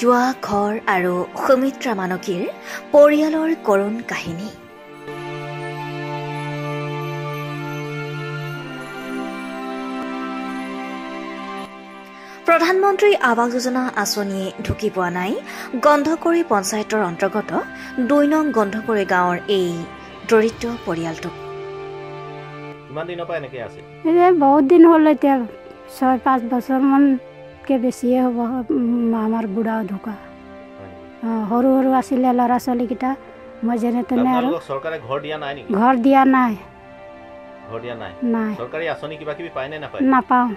যোৱা ঘৰ আৰু সুমিত্ৰা মানকীৰ পৰিয়ালৰ কৰুণ কাহিনী। প্ৰধানমন্ত্ৰী আৱাস যোজনা আঁচনিয়ে ঢুকি পোৱা নাই গন্ধকৰী পঞ্চায়তৰ অন্তৰ্গত ২ নং গন্ধকৰী গাঁৱৰ এই দৰিদ্ৰ পৰিয়ালটো। কিমান দিনৰ পৰা এনেকৈ আছে? বহুত দিন হ'ল, এতিয়া ৬-৫ বছৰমানকৈ বেছিয়ে হ'ব। আমাৰ বুঢ়া ঢুকা সৰু সৰু আছিলে ল'ৰা ছোৱালীকেইটা। মই যেনে তেনে আৰু চৰকাৰে ঘৰ দিয়া নাই নেকি? ঘৰ দিয়া নাই। ঘৰ দিয়া নাই? নাই। চৰকাৰী আঁচনি কিবা কিবি পায় নে নাপায়? নাপাওঁ।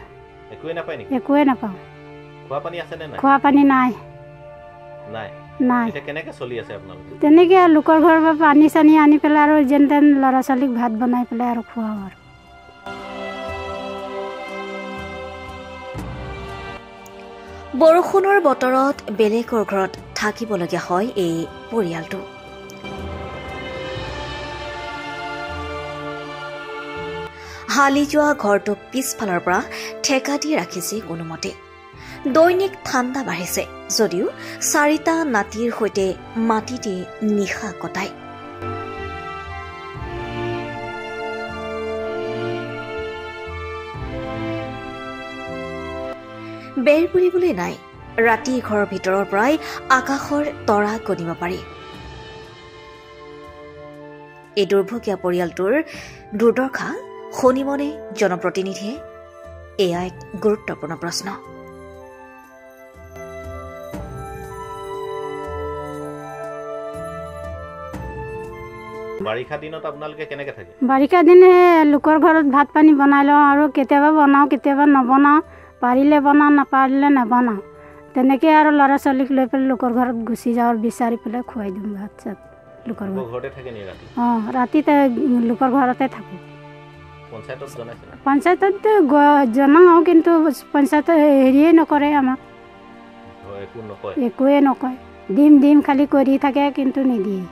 একোৱে নাপায় নেকি? একোৱে নাপাওঁ। খোৱা পানী আছে নে নাই? খোৱা পানী নাই। নাই। নাই। এতিয়া কেনেকৈ চলি আছে আপোনালোকে? তেনেকৈ লোকৰ ঘৰৰ পৰা পানী চানী আনি পেলাই আৰু যেন তেন ল'ৰা ছোৱালীক ভাত বনাই পেলাই আৰু খোৱাওঁ আৰু। বৰষুণৰ বতৰত বেলেগৰ ঘৰত থাকিবলগীয়া হয় এই পৰিয়ালটো। হালি যোৱা ঘৰটোক পিছফালৰ পৰা ঠেকা দি ৰাখিছে কোনোমতে। দৈনিক ঠাণ্ডা বাঢ়িছে যদিও 4টা নাতিৰ সৈতে মাটিতে নিশা কটায়। বেৰ বুলিবলৈ নাই। ৰাতি ঘৰৰ ভিতৰৰ পৰাই আকাশৰ তৰা গণিব পাৰি। এই দুৰ্ভগীয়া পৰিয়ালটোৰ দুৰ্দশা শুনিবনে জনপ্ৰতিনিধিয়ে? এয়া এক গুৰুত্বপূৰ্ণ প্ৰশ্ন। বাৰিষা দিনত আপোনালোকে কেনেকৈ থাকে? বাৰিষা দিনে লোকৰ ঘৰত ভাত পানী বনাই লওঁ আৰু কেতিয়াবা বনাওঁ, কেতিয়াবা নবনাওঁ। পাৰিলে বনাওঁ, নাপাৰিলে নবনাওঁ। তেনেকৈ আৰু ল'ৰা ছোৱালীক লৈ পেলাই লোকৰ ঘৰত গুচি যাওঁ আৰু বিচাৰি পেলাই খুৱাই দিওঁ ভাত চাত। লোকৰ ঘৰতে থাকে নি ৰাতি? ৰাতিতে লোকৰ ঘৰতে থাকোঁ। পঞ্চায়তত জনাইছে? পঞ্চায়তত জনাওঁ, কিন্তু পঞ্চায়তে হেৰিয়ে নকৰে আমাক। একোৱে নকয়। দিম খালি কৰি থাকে, কিন্তু নিদিয়ে।